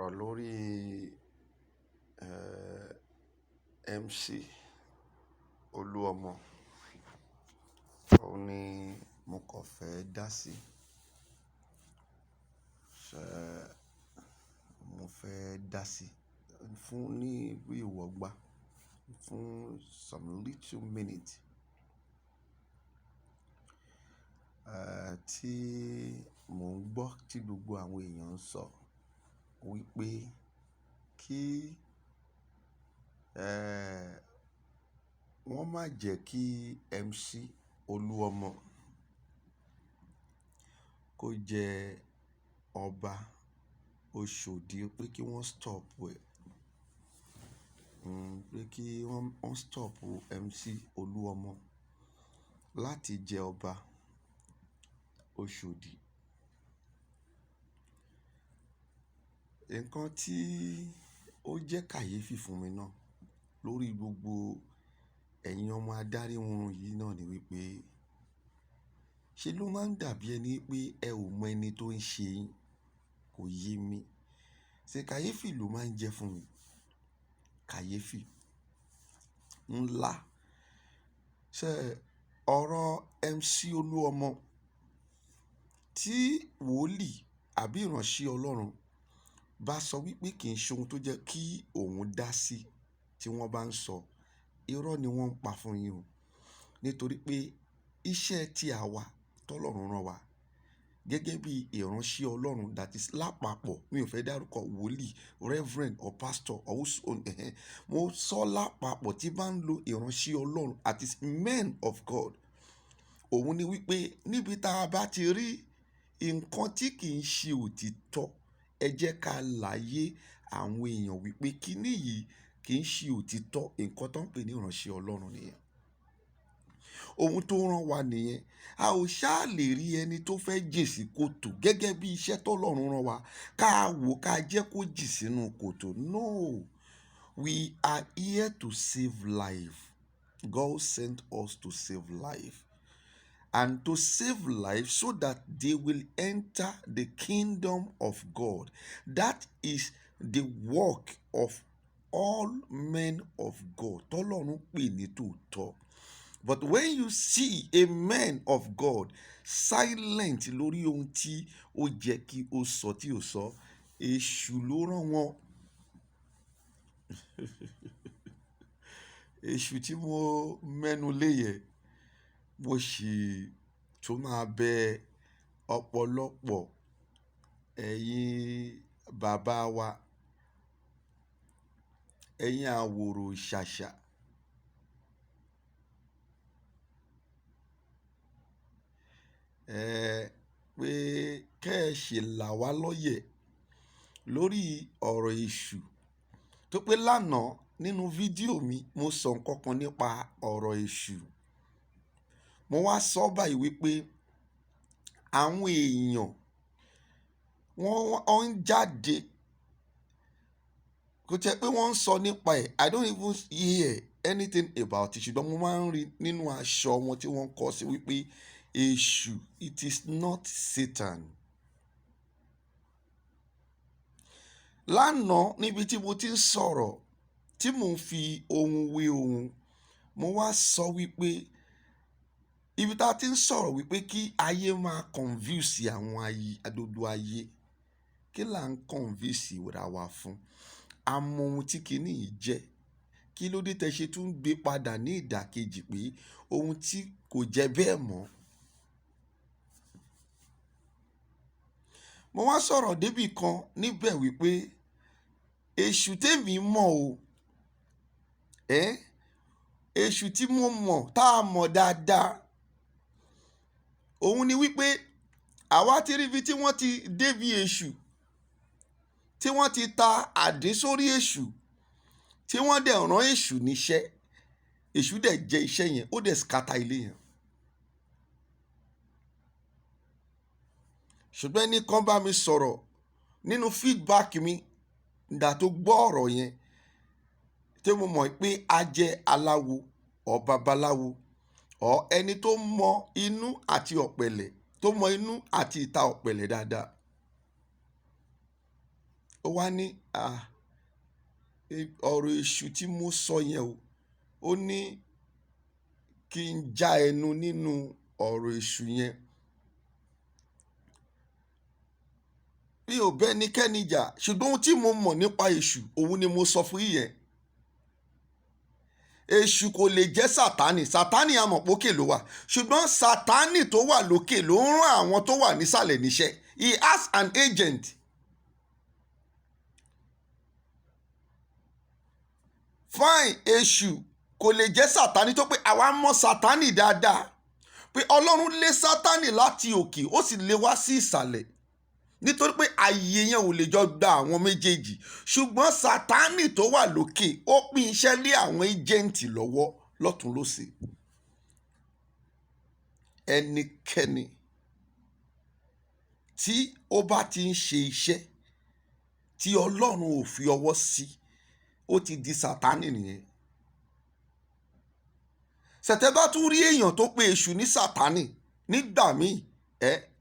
sọ̀rọ̀ lórí MC Olúọmọ. Òun ni mo kàn fẹ́ dá sí. Mo fẹ́ dá sí fún ní bí ìwọ̀gbà fún some little minute. Tí mò ń gbọ́ tí gbogbo àwọn èèyàn ń sọ wípé kí wọ́n má jẹ́ kí MC Olúọmọ kó jẹ ọba Oṣòdì, pé kí wọ́n stop ẹ̀. Pé kí wọ́n stop MC Olúọmọ láti jẹ ọba Oṣòdì. Nǹkan tí ó jẹ́ kàyéfì fún mi náà lórí gbogbo ẹ̀yin ọmọ adarí oorun yìí náà ni wípé ṣe ló máa ń dàbí ẹni pé ẹ ò mọ ẹni tó ń ṣe yín, kò yé mi. Ṣé kàyéfì ló máa ń jẹ́ fún mi? Kàyéfì ńlá. Ṣé ọ̀rọ̀ MC Olúọmọ tí wòlíì àbí ìránṣẹ́ Ọlọ́run bá sọ wípé kì í ṣe ohun tó jẹ́ kí òun dá sí, tí wọ́n bá ń sọ, irọ́ ni wọ́n ń pa fún yín o. Nítorí pé iṣẹ́ tí àwa tọ́lọ́run rán wa gẹ́gẹ́ bí ìránṣẹ́ Ọlọ́run, that is lápapọ̀, mi ò fẹ́ dárúkọ wòlíì, reverend or pastor or mo sọ lápapọ̀ tí bá ń lo ìránṣẹ́ Ọlọ́run, that is men of God. Òun ni wípé níbi tá a bá ti rí nǹkan tí kì í ṣe òtítọ́, ẹ jẹ́ ká láyé àwọn èèyàn wípé kíní yìí kì í ṣe òtítọ́. Nǹkan tó ń pè ní ìránṣẹ́ Ọlọ́run nìyẹn. Ohun tó rán wa nìyẹn. A ò ṣáà lè rí ẹni tó fẹ́ jìn sí kòtò gẹ́gẹ́ bí iṣẹ́ tọ́lọ́run rán wa, ká wò ká jẹ́ kó jìn sínú kòtò. No, we are here to save life. God sent us to save life. And to save life so that they will enter the kingdom of God. That is the work of all men of God. Tọ́lọ́run pè ní tòótọ́. But when you see a man of God silent lórí ohun tí ó jẹ́ kí ó sọ tí ó sọ, èṣù ló rán wọn. Èṣù tí mo mẹ́nu lé yẹn, mo sì tún máa bẹ ọ̀pọ̀lọpọ̀ ẹ̀yin bàbá wa, ẹ̀yin àwòrò ṣàṣà. Pé kẹ́ ẹ ṣe là wá lóye lórí ọ̀rọ̀ èṣù. Tó pé lánàá nínú fídíò mi mo sọ nǹkan kan nípa ọ̀rọ̀ èṣù. Mo wá sọ báyìí wípé àwọn èèyàn wọ́n ń jáde, kò jẹ́ pé wọ́n ń sọ nípa ẹ̀. I don't even hear anything about it. Ṣùgbọ́n mo máa ń rí nínú aṣọ wọn tí wọ́n kọ sí wípé èṣù, it is not Satan. Lánàá níbi tí mo ti ń sọ̀rọ̀, tí mò ń fi ohun wé ohun, mo wá sọ wípé ibi tá a ti ń sọ̀rọ̀ wípé kí ayé máa confuse àwọn àdodo ayé. Kí là ń confuse ra wa fún? A mọ ohun tí kíní yìí jẹ́. Kí ló dé tẹ́ ṣe tún gbé padà ní ìdàkejì pé ohun tí kò jẹ́ bẹ́ẹ̀ mọ́? Mo wá sọ̀rọ̀ débì kan níbẹ̀ wípé èṣù tèmi mọ̀ o, èṣù tí mo mọ̀, tá a mọ̀ dáadáa, òun ni wípé àwa ti rí ibi tí wọ́n ti débi èṣù, tí wọ́n ti ta àdín sórí èṣù, tí wọ́n dẹ̀ rán èṣù níṣẹ́. Èṣù dẹ̀ jẹ iṣẹ́ yẹn, ó dẹ̀ scatter ilé yẹn. Ṣùgbọ́n ẹnìkan bá mi sọ̀rọ̀ nínú feedback mi nígbà tó gbọ́ ọ̀rọ̀ yẹn, tí mo mọ̀ pé a jẹ́ aláwo or babaláwo or ẹni tó mọ inú àti ọ̀pẹ̀lẹ̀, tó mọ inú àti ìta ọ̀pẹ̀lẹ̀ dáadáa. ó wá ní ọ̀rọ̀ èṣù tí mo sọ yẹn o, ó ní kí n já ẹnu nínú ọ̀rọ̀ èṣù yẹn. Mi ò bẹ́ ẹnikẹ́ni jà, ṣùgbọ́n ohun tí mo mọ̀ nípa èṣù òun ni mo sọ fún yín yẹn. Èṣù kò lè jẹ́ sátánì, sátánì amọ̀pókè ló wà, ṣùgbọ́n sátánì tó wà lókè ló ń rán àwọn tó wà nísàlẹ̀ níṣẹ́. He has an agent. Fine, èṣù kò lè jẹ́ sátánì tó pé àwa mọ̀ sátánì dáadáa, pé Ọlọ́run lé sátánì láti òkè ó sì lé wá sí ìsàlẹ̀, nítorí pé ààyè yẹn ò lè jọ gba àwọn méjèèjì. Ṣùgbọ́n sátánì tó wà lókè ó pín iṣẹ́ lé àwọn éjẹǹtì lọ́wọ́ lọ́tún lósì. Ẹnikẹ́ni tí ó bá ti ń ṣe iṣẹ́ tí Ọlọ́run ò fi ọwọ́ sí, ó ti di sátánì nìyẹn. Ṣẹ̀tẹ̀ bá tún rí èèyàn tó pe èṣù ní sátánì nígbà míì,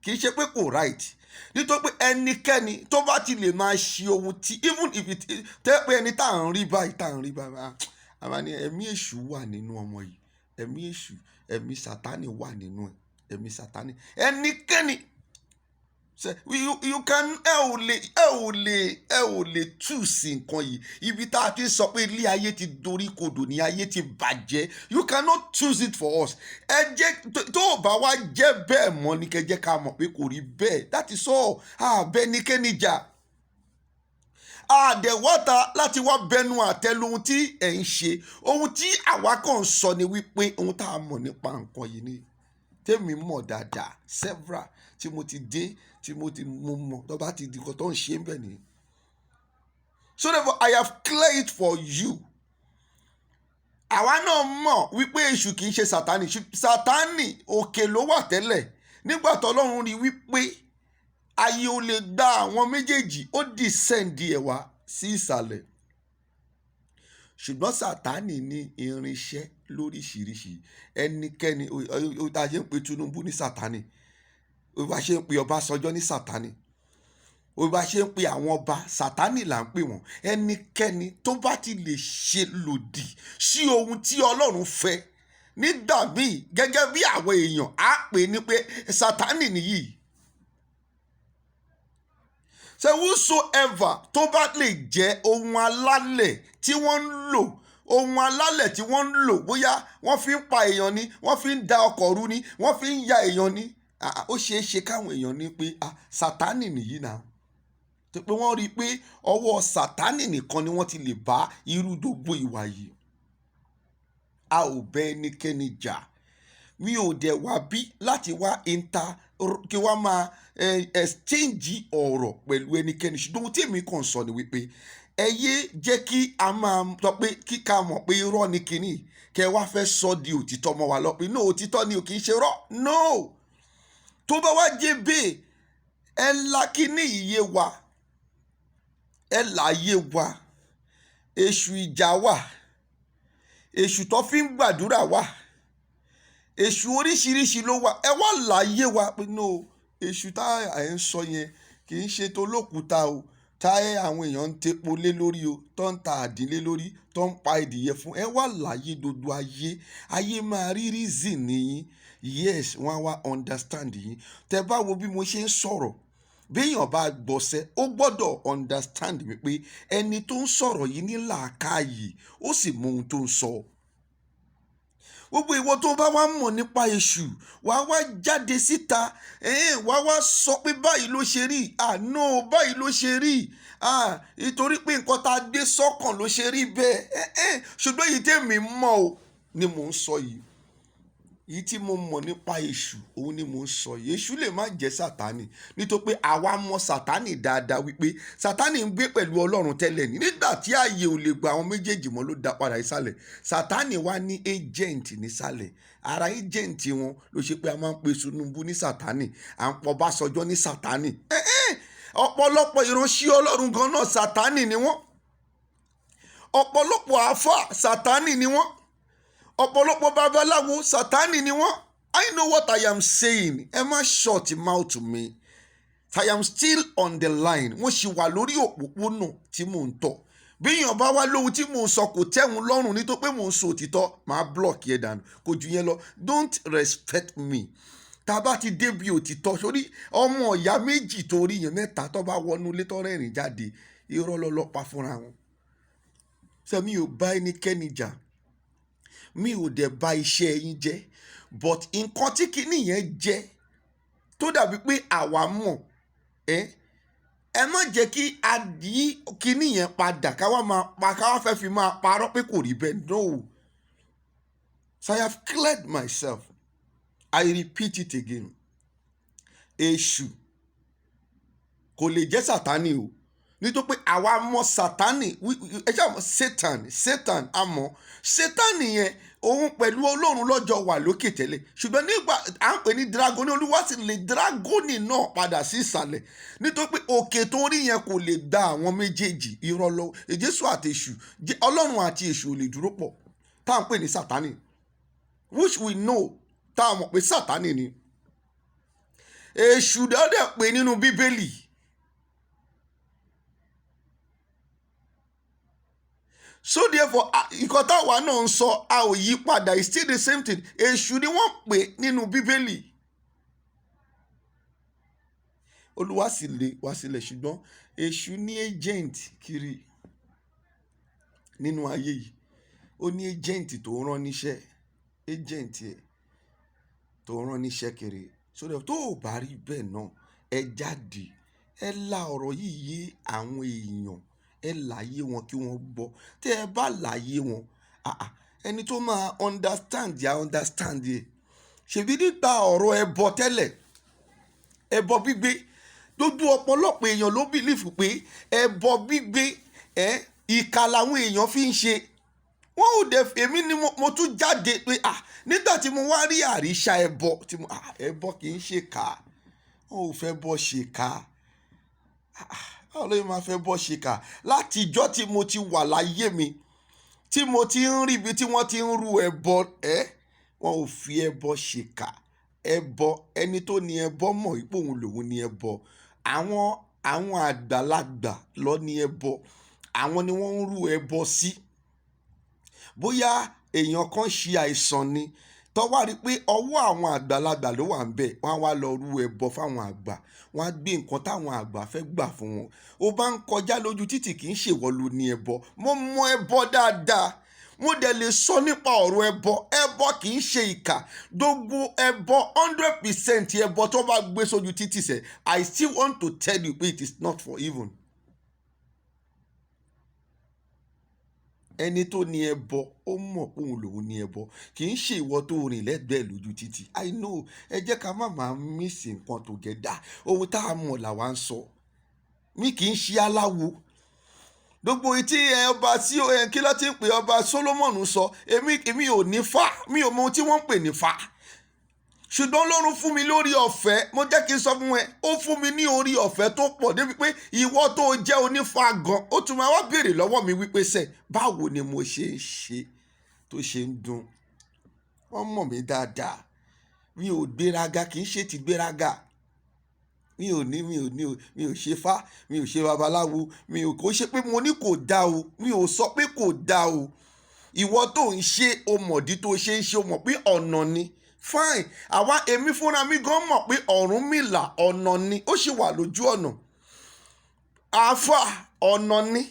kì í ṣe pé kò right, nítorí pé ẹnikẹ́ni tó bá ti lè máa ṣe ohun tí even if it tẹ́ pé ẹni tá à ń rí báyìí àmà ni ẹ̀mí èṣù wà nínú ọmọ yìí, ẹ̀mí èṣù, ẹ̀mí sátánì wà nínú ẹ̀mí sátánì. Ẹnikẹ́ni ẹ ò lè tú sí nǹkan yìí. Ibi tá a ti sọ pé ilé ayé ti dorí kodò ní ayé ti bàjẹ́, you cannot choose it for us. Ẹ jẹ́ tó o bá wá jẹ́ bẹ́ẹ̀ mọ́ ni kẹ́ jẹ́ ká mọ̀ pé kò rí bẹ́ẹ̀. That is all. Àbẹ́nikẹ́ni jà, àdẹ̀wọ́ta láti wá bẹnu àtẹ́lu ohun tí ẹ̀ ń ṣe. Ohun tí àwa kàn ń sọ ni wípé ohun tá a mọ̀ nípa nǹkan yìí ni tèmi mọ̀ dáadáa, several tí mo ti dé tí mo mọ̀ tó bá ti di nǹkan tó ń ṣe ń bẹ̀ ni. So therefore I have cleared it for you. Àwa náà mọ̀ wípé èṣù kì í ṣe sátánì. Sátánì òkè ló wà tẹ́lẹ̀. Nígbà tó Ọlọ́run rí wípé ayé ò lè gba àwọn méjèèjì, ó descend ẹ̀ wá sí ìsàlẹ̀. Ṣùgbọ́n sátánì ní irinṣẹ́ lóríṣiríṣi. Ẹnikẹ́ni ó ta ṣe ń pe Tinubu ní sátánì, ó bá ṣe ń pe Ọbásanjọ́ ní sátánì, ó bá ṣe ń pe àwọn ọba sátánì là ń pè wọ́n. Ẹnikẹ́ni tó bá ti lè ṣe lòdì sí ohun tí Ọlọ́run fẹ́ nígbà míì gẹ́gẹ́ bí àwọn èèyàn á pè ní pé sátánì nìyí. Ṣé whosoever tó bá lè jẹ́ ohun alálẹ̀ tí wọ́n ń lò, ohun alálẹ̀ tí wọ́n ń lò, bóyá wọ́n fi ń pa èèyàn ni, wọ́n fi ń da ọkọ̀ rú ni, wọ́n fi ń ya èèyàn ni, ó ṣeé ṣe káwọn èèyàn ní pé sátánì nìyí náà. Tó pé wọ́n rí i pé ọwọ́ sátánì nìkan ni wọ́n ti lè bá irú gbogbo ìwà yìí. A ò bẹ́ ẹnikẹ́ni jà. Mi ò dẹ̀ wá bí láti wá kí wá máa exchange ọ̀rọ̀ pẹ̀lú ẹnikẹ́ni. Ṣùgbọ́n ohun tí èmi kàn sọ ni wípé ẹ yé jẹ́ kí a máa sọ pé kíkà mọ̀ pé irọ́ ni kíní kẹ́ wá fẹ́ sọ di òtítọ́ mọ́ wa lọ́pẹ́. No, òtítọ́ ni ò kì í ṣe rọ́. No, tó bá wá jẹ́ bẹ́ẹ̀ ẹ la kíní iye wa, ẹ là yé wa. Èṣù ìjà wà, èṣù tó fi ń gbàdúrà wà, èṣù oríṣiríṣi ló wà. Ẹ wá là yé wa pé no, èṣù tá à ń sọ yẹn kì í ṣe tó lókùúta o, táyé àwọn èèyàn ń tepo lé lórí o, tó ń ta àdínlé lórí, tó ń pa ìdìyẹ fún. Ẹ wá láyé gbogbo ayé máa rí reason nìyí. Yes, wọ́n á wá understand yín. Tẹ bá wo bí mo ṣe ń sọ̀rọ̀, béèyàn bá gbọ́sẹ̀ ó gbọ́dọ̀ understand wípé ẹni tó ń sọ̀rọ̀ yìí ní làákàyè, ó sì mọ ohun tó ń sọ. Gbogbo ìwọ tó bá wá mọ̀ nípa èṣù, wàá wá jáde síta, wàá wá sọ pé báyìí ló ṣe rí. No, báyìí ló ṣe rí. Nítorí pé nǹkan tá a gbé sọ́kàn ló ṣe rí bẹ́ẹ̀. Ṣùgbọ́n èyí tèmi mọ̀ o ni mò ń sọ yìí. Èyí tí mo mọ̀ nípa èṣù òun ni mò ń sọ yìí. Èṣù lè má jẹ́ sátánì, nítorí pé àwa mọ̀ sátánì dáadáa wípé sátánì ń gbé pẹ̀lú Ọlọ́run tẹ́lẹ̀ ní. Nígbà tí ààyè ò lè gba àwọn méjèèjì mọ́ ló dá padà ìsàlẹ̀. Sátánì wá ní agent nísàlẹ̀. Ara agent wọn ló ṣe pé a máa ń pe Tinubu ní sátánì, à ń pọ Ọbásanjọ́ ní sátánì. Ọ̀pọ̀lọpọ̀ ìránṣẹ́ Ọlọ́run gan náà sátánì ni wọ́n. Ọ̀pọ̀lọpọ̀ àáfàá sátánì ni wọ́n. Ọ̀pọ̀lọpọ̀ babaláwo sátánì ni wọ́n. I know what I am saying. Ẹ má short mouth mi. I am still on the line. Mo ṣì wà lórí òpópónà tí mò ń tọ̀. Bí èèyàn bá wá lóhun tí mò ń sọ kò tẹ́hun lọ́rùn nítorí pé mò ń sọ òtítọ́, màá block yẹn dànù. Kò ju yẹn lọ. Don't respect me. Tá a bá ti débi òtítọ́ sórí ọmọ ìyá méjì torí yẹn mẹ́ta tó bá wọnú ilé tó rẹ́rìn jáde, irọ́ lọ́lọ́pàá fúnra wọn. Ṣé mi ò bá ẹnikẹ́ni jà? Mi ò dẹ̀ bà iṣẹ́ yín jẹ́. But nǹkan tí kinní yẹn jẹ́ tó dàbí pé àwa mọ̀, ẹ má jẹ́ kí a yí kinní yẹn padà káwá fẹ́ fi máa parọ́ pé kò rí bẹ́ẹ̀. No. So I have cleared myself. I repeat it again. Èṣù kò lè jẹ́ Sátánì o. Nítorí pé àwa mọ̀ Sátánì, ẹ ṣáà mọ̀ Satan àmọ́ Sátánì yẹn òun pẹ̀lú Ọlọ́run lọ́jọ́ wà lókè tẹ́lẹ̀. Ṣùgbọ́n nígbà à ń pè ní dragoni, Olúwa sì lè dragoni náà padà sí ìsàlẹ̀. Nítorí pé òkè tó rí yẹn kò lè gba àwọn méjèèjì. Irọ́ lọ. Jésù àti èṣù, Ọlọ́run àti èṣù ò lè dúró pọ̀. Tá à ń pè ní Sátánì. Which we know tá a mọ̀ pé Sátánì ni. Èṣù dọ́dẹ̀ pé nínú Bíbélì. So therefore, nǹkan táwa náà ń sọ a ò yí padà, it's still the same thing. Èṣù ni wọ́n pè nínú Bíbélì. Olúwa sì lè wá sílẹ̀, ṣùgbọ́n èṣù ní agent kiri nínú ayé yìí. Ó ní agent tó rán níṣẹ́, agent ẹ̀ tó rán níṣẹ́ kiri. So therefore, tó ò bá rí bẹ́ẹ̀ náà, ẹ jáde, ẹ la ọ̀rọ̀ yìí yé àwọn èèyàn, ẹ láyé wọn kí wọ́n gbọ́. Tí ẹ bá láyé wọn, ẹni tó máa understand ya understand yẹ. Ṣèbí nípa ọ̀rọ̀ ẹbọ tẹ́lẹ̀, ẹbọ gbígbé, gbogbo ọ̀pọ̀lọpọ̀ èèyàn ló bìlífù pé ẹbọ gbígbé ìkà làwọn èèyàn fi ń ṣe. Wọ́n ò dẹ̀ èmi ni mo tún jáde pé nígbà tí mo wá rí àríṣà ẹbọ tí mo ẹbọ kì í ṣe ká. Wọ́n ò fẹ́ bọ́ ṣe ká. Báwo ló máa fẹ́ bọ́ ṣe ká? Láti ìjọ́ tí mo ti wà láyé mi, tí mo ti ń rí ibi tí wọ́n ti ń rú ẹbọ, wọn ò fi ẹbọ ṣe ká. Ẹbọ, ẹni tó ní ẹbọ mọ̀ ipò òun lòun ní ẹbọ. Àwọn àgbàlagbà ló ní ẹbọ. Àwọn ni wọ́n ń rú ẹbọ sí. Bóyá èèyàn kan ṣe àìsàn ni, tó wá rí pé ọwọ́ àwọn àgbàlagbà ló wà ń bẹ̀, wọ́n á wá lọ rú ẹbọ fáwọn àgbà. Wọ́n á gbé nǹkan táwọn àgbà fẹ́ gbà fún wọn. Ó bá ń kọjá lójú títì kì í ṣèwọ ló ní ẹbọ. Mo mọ ẹbọ dáadáa. Mo dẹ̀ lè sọ nípa ọ̀rọ̀ ẹbọ. Ẹbọ kì í ṣe ìkà. Gbogbo ẹbọ 100% ẹbọ tó bá gbé sójú títì sẹ̀, I still want to tell you pé it is not for even. Ẹni tó ní ẹbọ ó mọ̀ pé òun lòun ní ẹbọ. Kì í ṣe ìwọ tó rìn lẹ́gbẹ̀ẹ́ lójú títì. I know. Ẹ jẹ́ ká máa miss nǹkan together. Ohun tá a mọ̀ làwa ń sọ. Mi kì í ṣe aláwo. Gbogbo etí ọba tí kí ló ti ń pè ọba Solomon sọ, èmi ò ní fá. Mi ò mọ ohun tí wọ́n ń pè ní fá. Ṣùgbọ́n Ọlọ́run fún mi lórí ọ̀fẹ́. Mo jẹ́ kí n sọ fún ẹ, ó fún mi ní orí ọ̀fẹ́ tó pọ̀ débi pé ìwọ tó jẹ́ onífá gan, ó tún máa wá béèrè lọ́wọ́ mi wípé báwo ni mo ṣe ń ṣe tó ṣe ń dùn. Wọ́n mọ̀ mí dáadáa. Mi ò gbéraga, kì í ṣe ti gbéraga. Mi ò ṣe fá, mi ò ṣe babaláwo, kò ṣe pé mo ní kò dá o, mi ò sọ pé kò dá o. Ìwọ tó ń ṣe, o mọ̀dí tó ṣe ń ṣe, o mọ̀ pé ọ̀nà ni. Fine. Èmi fúnra mi gan mọ̀ pé Ọ̀rúnmìlà ọ̀nà ni, ó sì wà lójú ọ̀nà. Àfà ọ̀nà ni.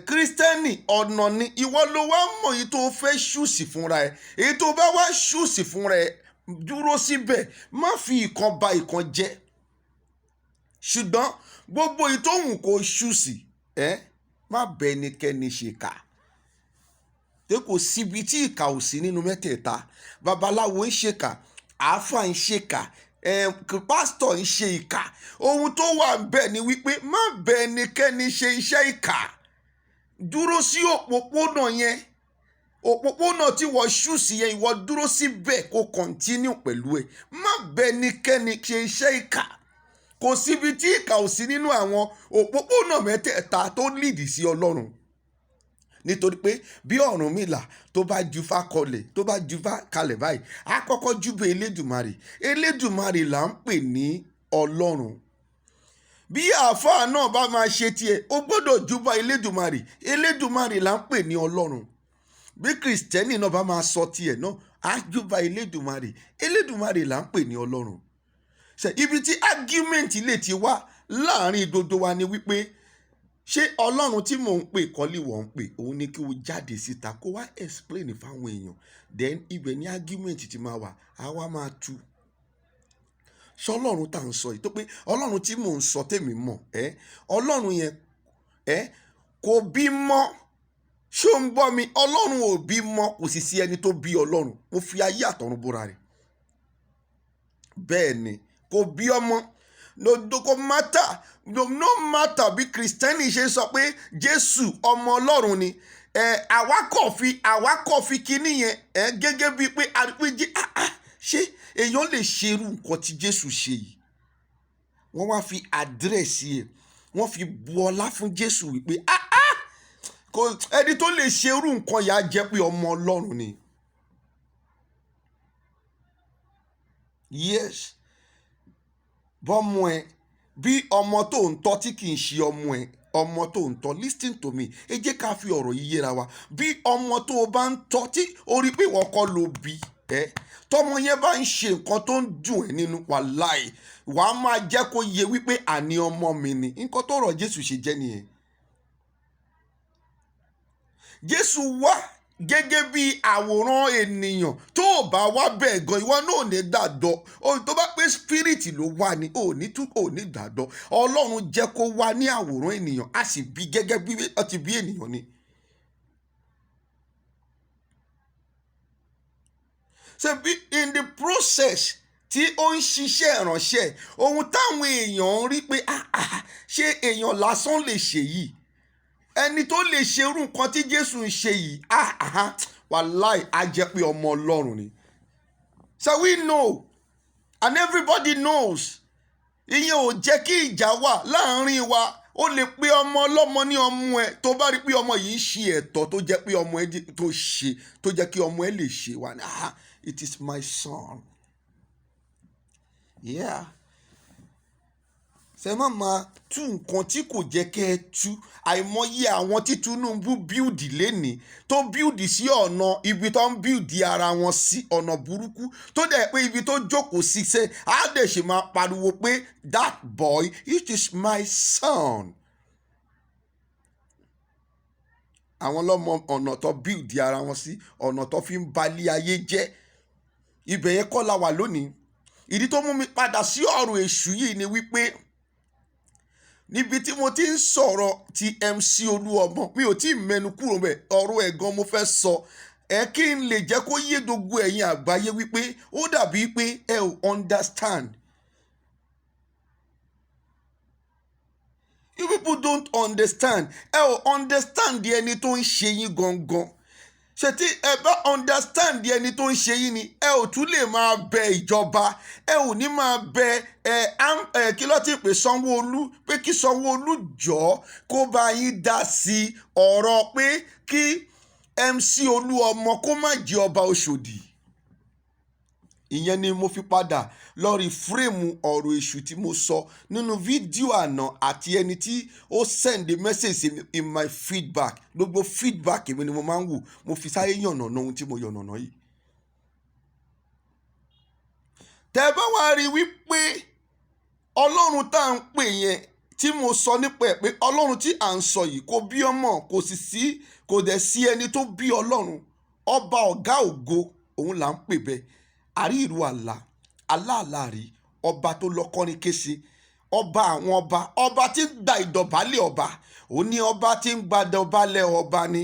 Kírísítẹ́nì ọ̀nà ni. Ìwọ ló wá mọ̀ èyí tó fẹ́ ṣùsì fúnra ẹ̀. Èyí tó bá wá ṣùsì fúnra ẹ̀, dúró síbẹ̀, má fi ìkan ba ìkan jẹ́. Ṣùgbọ́n gbogbo èyí tó wù kó ṣùsì, má bẹ ẹnikẹ́ni ṣèkà. Pé kò síbi tí ìkà ò sí nínú mẹ́tẹ̀ẹ̀ta. Babaláwo ń ṣèkà, àáfà ń ṣèkà, pásítọ̀ ń ṣe ìkà. Ohun tó wà bẹ́ẹ̀ ni wípé má bẹ ẹnikẹ́ni ṣe iṣẹ́ ìkà. Dúró sí òpópónà yẹn. Òpópónà tí wọ́n ṣùsì yẹn, ìwọ dúró síbẹ̀ kó continue pẹ̀lú ẹ̀. Má bẹ ẹnikẹ́ni ṣe iṣẹ́ ìkà. Kò síbi tí ìkà ò sí nínú àwọn òpópónà mẹ́tẹ̀ẹ̀ta tó lead sí Ọlọ́run. Nítorí pé bí Ọ̀rúnmìlà tó bá júfà kalẹ̀ báyìí, á kọ́kọ́ júbà Elédùmarè. Elédùmarè là ń pè ní Ọlọ́run. Bí àáfàá náà bá máa ṣe tiẹ̀, ó gbọ́dọ̀ júbà Elédùmarè. Elédùmarè là ń pè ní Ọlọ́run. Bí kìrìsìtẹ́nì náà bá máa sọ tiẹ̀ náà, á júbà Elédùmarè. Elédùmarè là ń pè ní Ọlọ́run. Ibi tí argument lè ti wá láàrin gbogbo wa ni wípé ṣé Ọlọ́run tí mò ń pè kọ́lé wọ́n ń pè, òun ni kí o jáde síta kó wá explain fáwọn èèyàn. Then ibẹ̀ ni argument ti máa wà, á wá máa tú. Ṣọlọ́run tá à ń sọ yìí tó pé Ọlọ́run tí mò ń sọ tèmi mọ̀, Ọlọ́run yẹn kò bímọ. Ṣé o ń gbọ́ mi? Ọlọ́run ò bímọ, kò sì sí ẹni tó bí Ọlọ́run. Mo fi ayé àtọ̀run búra rẹ̀. Bẹ́ẹ̀ ni, kò bí ọmọ. Kò no matter bí kìrìsìtẹ́nì ṣe sọ pé Jésù ọmọ Ọlọ́run ni. Àwa kò fi kíní yẹn gẹ́gẹ́ bíi pé ṣé èèyàn lè ṣerú nǹkan tí Jésù ṣe yìí? Wọ́n wá fi àdírẹ́sì ẹ̀, wọ́n fi bu ọlá fún Jésù wípé ẹni tó lè ṣerú nǹkan yà á jẹ́ pé ọmọ Ọlọ́run ni. Yes, bọ́mọ ẹ bí ọmọ tó ń tọ́ tí kì í ṣe ọmọ tó ń tọ́, listen to me, ẹ jẹ́ ká fi ọ̀rọ̀ yìí yéra wa. Bí ọmọ tó o bá ń tọ́ tí o rí pé ìwọ kọ́ ló bí tọmọ yẹn bá ń ṣe nǹkan tó ń dùn ẹ́ nínú, wàláì wàá máa jẹ́ kó yé wípé àní ọmọ mi ni. Nǹkan tó rọ̀ Jésù ṣe jẹ́ nìyẹn. Jésù wá gẹ́gẹ́ bí àwòrán ènìyàn. Tó o bá wá bẹ́ẹ̀ gan, ìwọ náà ò ní gbàgbọ́. Tó bá pé spirit ló wá ni, ò ní gbàgbọ́. Ọlọ́run jẹ́ kó wá ní àwòrán ènìyàn, a sì bí gẹ́gẹ́ bí ó ti bí ènìyàn ni. So in the process tí ó ń ṣiṣẹ́ ìránṣẹ́, ohun táwọn èèyàn ń rí pé ṣé èèyàn lásán lè ṣe yìí? Ẹni tó lè ṣerú nǹkan tí Jésù ń ṣe yìí, wàláì á jẹ́ pé ọmọ Ọlọ́run ni. So we know and everybody knows. Ìyẹn ò jẹ́ kí ìjà wà láàrin wa. O lè pe ọmọ ọlọ́mọ ní ọmọ ẹ tó bá rí pé ọmọ yìí ń ṣe ẹ̀tọ́ tó jẹ́ pé ọmọ ẹ tó jẹ́ kí ọmọ ẹ lè ṣe wà ní it is my son. Yeah. Ṣé má máa tú nǹkan tí kò jẹ́ kẹ́ ẹ tú. Àìmọye àwọn tí Tinubu bíùdì lénìí tó bíùdì sí ọ̀nà ibi tó ń bíùdì ara wọn sí ọ̀nà burúkú, tó dẹ̀ pé ibi tó jókòó sí ṣe á dẹ̀ ṣe máa pariwo pé that boy, it is my son. Àwọn lọ́mọ ọ̀nà tó bíùdì ara wọn sí, ọ̀nà tó fi ń balẹ̀ ayé jẹ́. Ibẹ̀ yẹn kọ́ la wà lónìí. Ìdí tó mú mi padà sí ọ̀rọ̀ èṣù yìí ni wípé níbi tí mo ti ń sọ̀rọ̀ ti MC Olúọmọ, mi ò tí ì mẹ́nu kúrò bẹ́ẹ̀, ọ̀rọ̀ ẹ̀gan mo fẹ́ sọ. Kí n lè jẹ́ kó yé gbogbo ẹ̀yin àgbáyé wípé ó dàbí pé ẹ ò understand. You people don't understand. Ẹ ò understand ẹni tó ń ṣe yín gangan. Ṣé tí ẹ bá understand ẹni tó ń ṣe yín ni, ẹ ò tún lè máa bẹ ìjọba, ẹ ò ní máa bẹ kí ló ti pè Sanwó-Olú pé kí Sanwó-Olú jọ̀ọ́ kó bá yín dá sí ọ̀rọ̀ pé kí MC Olúọmọ kó má jẹ ọba Ọ̀ṣọ́dì. Ìyẹn ni mo fi padà lórí fírémù ọ̀rọ̀ èṣù tí mo sọ nínú fídíò àná àti ẹni tí ó send a message in my feedback. Gbogbo feedback mi ni mo máa ń wò, mo fi sáyé yànnàná ohun tí mo yànnàná yìí. Tẹ́ bá wá rí wípé Ọlọ́run tá à ń pè yẹn tí mo sọ nípa ẹ̀ pé Ọlọ́run tí à ń sọ yìí kò bí ọmọ, kò dẹ̀ sí ẹni tó bí Ọlọ́run. Ọba ọ̀gá ògo, òun là ń pè bẹ́ẹ̀. Àrí ìrù àlà, aláàlárí, ọba tó lọ́kọ́rin kése, ọba àwọn ọba, ọba tí ń gba ìdọ̀bálẹ̀ ọba, ó ní ọba tí ń gba ìdọ̀bálẹ̀ ọba ni.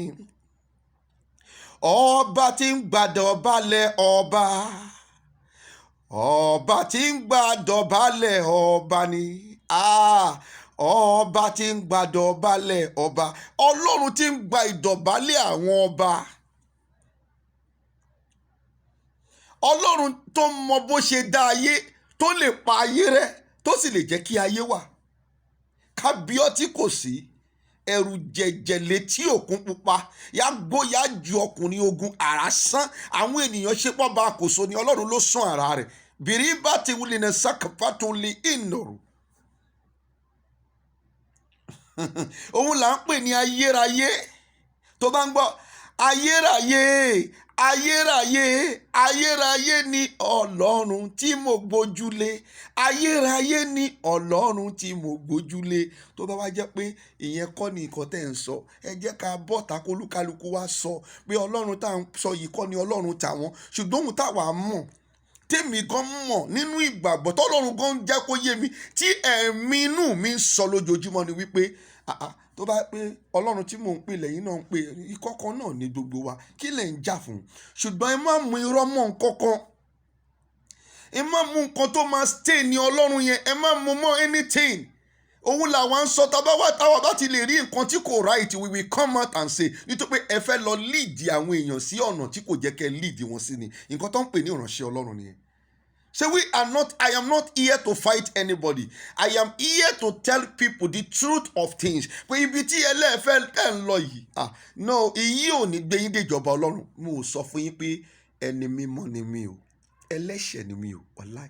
Ọba tí ń gba ìdọ̀bálẹ̀ ọba, ọba tí ń gba ìdọ̀bálẹ̀ ọba ni. Ọba tí ń gba ìdọ̀bálẹ̀ ọba, Ọlọ́run tí ń gba ìdọ̀bálẹ̀ àwọn ọba. Ọlọ́run tó mọ bó ṣe dá ayé, tó lè pa ayé rẹ́, tó sì lè jẹ́ kí ayé wà. Kábíọ́tì kò sí, ẹ̀rù jẹ̀jẹ̀ létí òkun pupa, yàgbóyà ju ọkùnrin ogun àrá sán. Àwọn ènìyàn ṣe pọ́ bá àkóso ni Ọlọ́run ló sán ara rẹ̀. biribati wulina sakapatuli inoru. Òun là ń pè ní ayérayé. Tó bá ń gbọ́ ayérayé, ayérayé, ayérayé ni Ọlọ́run tí mo gbójúlé, ayérayé ni Ọlọ́run tí mo gbójúlé. Tó bá wá jẹ́ pé ìyẹn kọ́ ni nǹkan tẹ́ ń sọ, ẹ jẹ́ ká bọ́ta kólúkálukú wá sọ pé Ọlọ́run tá à ń sọ yìí kọ́ ni Ọlọ́run tàwọn, ṣùgbọ́n òun táwa mọ̀, tèmi gan mọ̀ nínú ìgbàgbọ́ tọ́lọ́run gan jẹ́ kó yé mi, tí ẹ̀mí inú mi ń sọ lójoojúmọ́ ni wípé tó bá pé Ọlọ́run tí mò ń pè lẹ́yìn náà ń pè, ìkọ̀kan náà ní gbogbo wa, kí lẹ̀ ń jà fún? Ṣùgbọ́n ẹ má mú irọ́ mọ́ nǹkankan, ẹ má mú nǹkan tó máa stay ní Ọlọ́run yẹn, ẹ má mú mọ́ anything. Òun làwọn ń sọ táwa bá ti lè rí nǹkan tí kò right, we will come out and say, nítorí pé ẹ fẹ́ lọ lead àwọn èèyàn sí ọ̀nà tí kò jẹ́ kẹ́ lead wọn sí ni. Nǹkan tó ń pè ní ìránṣẹ́ Ọlọ́run nìyẹn. So I am not here to fight anybody. I am here to tell people the truth of things. Pé ibi tí ẹlẹ́fẹ́ kẹ́ ń lọ yìí, no, èyí ò ní gbé yín dé ìjọba Ọlọ́run. Mo ò sọ fún yín pé ẹni mímọ́ ni mi o, ẹlẹ́ṣẹ̀ ni mi o, wàláì.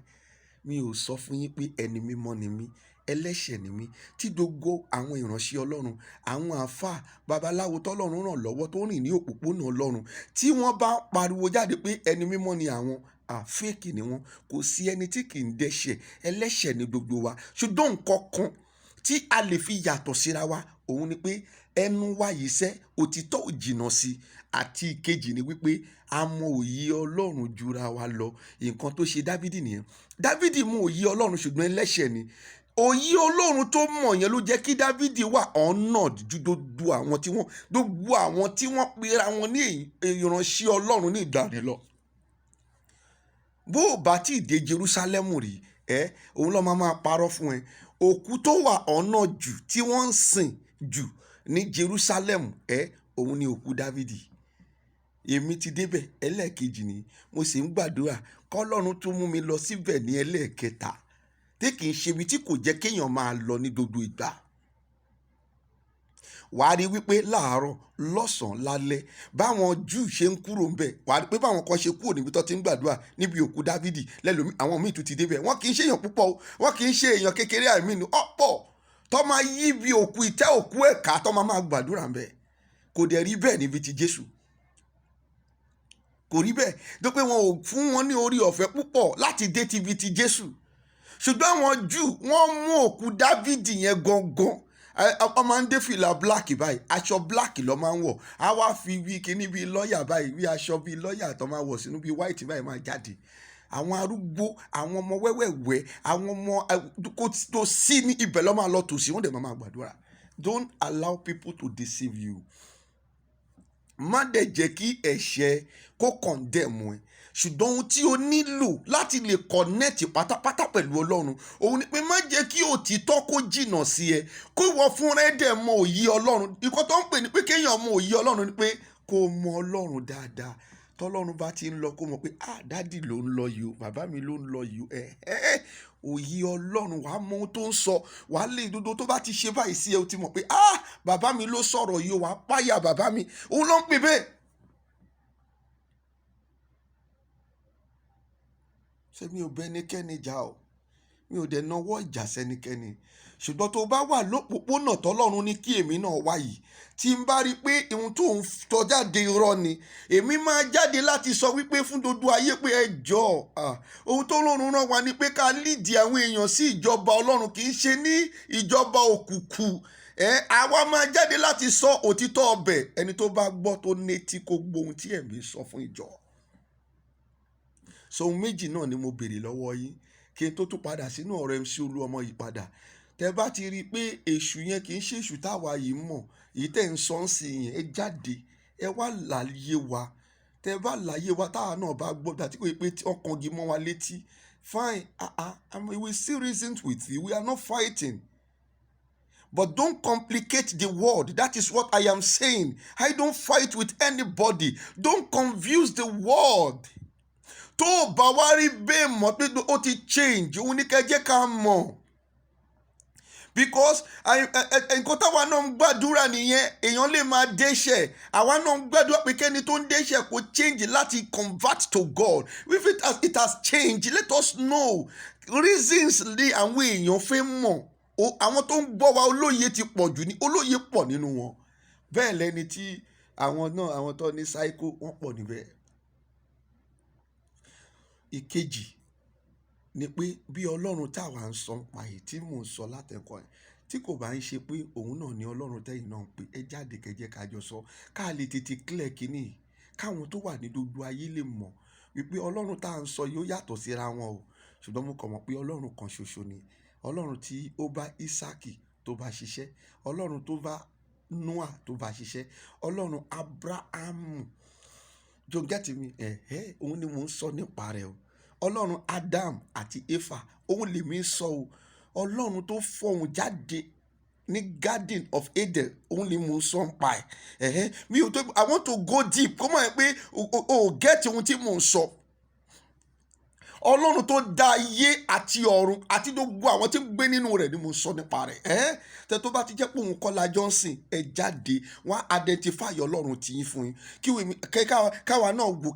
Mi ò sọ fún yín pé ẹni mímọ́ ni mi, ẹlẹ́ṣẹ̀ ni mi. Tí gbogbo àwọn ìránṣẹ́ Ọlọ́run, àwọn àáfàá, babaláwo tọ́lọ́run ràn lọ́wọ́ tó rìn ní òpópónà Ọlọ́run, tí wọ́n bá pariwo jáde pé ẹni mímọ́ ni àwọn, fake ni wọn. Kò sí ẹni tí kì í dẹ́ṣẹ̀, ẹlẹ́ṣẹ̀ ni gbogbo wa. Ṣùgbọ́n nǹkan kan tí a lè fi yàtọ̀ síra wa, òun ni pé ẹnu wa yìí sẹ́ òtítọ́ ò jìnnà sí, àti ìkejì ni wípé a mọ òye Ọlọ́run jura wa lọ. Nǹkan tó ṣe Dávidi nìyẹn. Dávidi mọ òye Ọlọ́run ṣùgbọ́n ẹlẹ́ṣẹ̀ ni. Òye Ọlọ́run tó mọ̀ yẹn ló jẹ́ kí Dávidi wà honored ju gbogbo àwọn tí wọ́n pera wọn ní ìránṣẹ́ Ọlọ́run ní ìgbàanì lọ. Bó o bá tí ì dé Jerusalem rí, òun ló máa parọ́ fún ẹ. Òkú tó wà ọ̀nà jù tí wọ́n ń sìn jù ní Jerusalem, òun ni òkú Dávidi. Èmi ti débẹ̀ ẹlẹ́ẹ̀kejì ni, mo sì ń gbàdúrà kọ́lọ́run tún mú mi lọ síbẹ̀ ní ẹlẹ́ẹ̀kẹta, tí kì í ṣe ibi tí kò jẹ́ kéèyàn máa lọ ní gbogbo ìgbà. Wàá rí wípé láàárọ̀, lọ́sàn-án, lálẹ́, báwọn Júù ṣe ń kúrò ń bẹ̀, wàá rí pé báwọn kan ṣe kúrò níbi tó ti ń gbàdúrà níbi òkú Dávidi, àwọn míì tún ti débẹ̀. Wọ́n kì í ṣe èèyàn púpọ̀ o, wọ́n kì í ṣe èèyàn kékeré àìmínú, ọ̀pọ̀ tó máa yí bí òkú ìtẹ́ òkú ẹ̀ka tó máa gbàdúrà ń bẹ̀. Kò dẹ̀ rí bẹ́ẹ̀ níbi ti Jésù. Kò rí bẹ́ẹ̀, tó pé wọn ò fún wọn ní orí ọ̀fẹ́ púpọ̀ láti dé ti ibi ti Jésù. Ṣùgbọ́n àwọn Júù wọ́n mú òkú Dávidi yẹn gangan. Wọ́n máa ń dé fìlà black báyìí, aṣọ black ló máa ń wọ̀. A wá fi bí kíní bí lọ́ọ̀yà báyìí, bí aṣọ bí lọ́ọ̀yà tó máa wọ̀ sínú bí white báyìí máa jáde. Àwọn arúgbó, àwọn ọmọ wẹ́wẹ́wẹ́, àwọn ọmọ tó sí ní ibẹ̀ ló máa lọ tòsí, wọ́n dẹ̀ máa gbàdúrà. Don't allow people to deceive you. Má dẹ̀ jẹ́ kí ẹ̀ṣẹ̀ kó condemn ẹ. Ṣùgbọ́n ohun tí o nílò láti lè connect pátápátá pẹ̀lú Ọlọ́run, òun ni pé má jẹ́ kí òtítọ́ kó jìnnà sí ẹ, kó ìwọ fúnra ẹ dẹ̀ mọ òye Ọlọ́run. Nǹkan tó ń pè ní pé kéèyàn mọ òye Ọlọ́run ni pé kó mọ Ọlọ́run dáadáa. Tọ́lọ́run bá ti ń lọ kó mọ̀ pé dádì ló ń lọ yìí o, bàbá mi ló ń lọ yìí o. Òye Ọlọ́run, wàá mọ ohun tó ń sọ, wàá lè dodo tó bá ti ṣe báyìí sí ẹ, o ti mọ̀ pé bàbá mi ló sọ̀rọ̀ yìí o, wàá páyà bàbá mi. Òun ló ń pè bẹ́ẹ̀. Ṣé mi ò bẹ ẹnikẹ́ni jà o, mi ò dẹ̀ nawọ́ ìjà sẹ́nikẹ́ni. Ṣùgbọ́n tó bá wà lópòpónà tọ́lọ́run ní kí èmi náà wá yìí, tí n bá rí i pé ohun tó ń tọ́ jáde irọ́ ni, èmi máa jáde láti sọ wípé fún gbogbo ayé pé ẹ jọ̀ọ́, ohun tó lọ́run rán wa ni pé ká lídìí àwọn èèyàn sí ìjọba Ọlọ́run, kì í ṣe ní ìjọba òkùnkùn. Àwa máa jáde láti sọ òtítọ́ ọbẹ̀. Ẹni tó bá gbọ́ tó netí kó gbọ́ ohun tí ẹ̀mí sọ fún ìjọ. So ohun méjì náà ni mo béèrè lọ́wọ́ yín kí n tó tún padà sínú ọ̀rọ̀ MC Olúọmọ yìí padà. Tẹ́ bá ti rí i pé èṣù yẹn kì í ṣe èṣù táwa yìí mọ̀, èyí tẹ́ ń sọ ń sìn yẹn, ẹ jáde, ẹ wá láyé wa. Tẹ́ bá láyé wa táwa náà bá gbọ́ àti pé ọkàn gi mọ́ wa létí, fine, we still reason with you, we are not fighting. But don't complicate the word. That is what I am saying. I don't fight with anybody. Don't confuse the word. Tó o bá wá rí bẹ́ẹ̀ mọ̀ pé ó ti change, òun ní kẹ́ jẹ́ ká mọ̀. because nǹkan táwa náà ń gbàdúrà nìyẹn. Èèyàn lè máa dẹ́ṣẹ̀, àwa náà ń gbàdúrà pé kẹ́ni tó ń dẹ́ṣẹ̀ kó change láti convert to God. If it has changed, let us know. Reasons ni àwọn èèyàn fẹ́ mọ̀. Àwọn tó ń gbọ́ wa olóye ti pọ̀ jù ní, olóye pọ̀ nínú wọn. Bẹ́ẹ̀ lẹni tí àwọn náà, àwọn tó ní psycho wọ́n pọ̀ níbẹ̀. Ìkejì ni pé bí Ọlọ́run táwa ń sọ nípa èyí tí mò ń sọ látẹ̀kọ́ ẹ̀, tí kò bá ń ṣe pé òun náà ni Ọlọ́run tẹ́yìn náà ń pè, ẹ jáde kẹjẹ́ ká jọ sọ, ká lè tètè clear kínní, káwọn tó wà ní gbogbo ayé lè mọ̀ wípé Ọlọ́run tá à ń sọ yóò yàtọ̀ síra wọn o. Ṣùgbọ́n mo kàn mọ̀ pé Ọlọ́run kan ṣoṣo ni. Ọlọ́run tí ó bá Ísákì tó bá ṣiṣẹ́, Ọlọ́run tó bá Noah tó bá ṣiṣẹ́, Ọlọ́run Ábúráhámù, you get me? Òun ni mò ń sọ nípa rẹ̀ o. Ọlọ́run Adam àti Éfà, òun lèmi ń sọ o. Ọlọ́run tó fọ̀hún jáde ní Garden of Eden, òun ni mò ń sọ nípa ẹ̀. Mi ò tó, I want to go deep kó mọ̀ ẹ́ pé o get ohun tí mò ń sọ. Ọlọ́run tó dá ayé àti ọ̀run àti gbogbo àwọn tí ń gbé nínú rẹ̀ ni mo sọ nípa rẹ̀. Tẹ tó bá ti jẹ́ pé òun kọ́ la jọ ń sìn, ẹ jáde wọ́n á identify Ọlọ́run tí yín fún yín kí káwa náà wò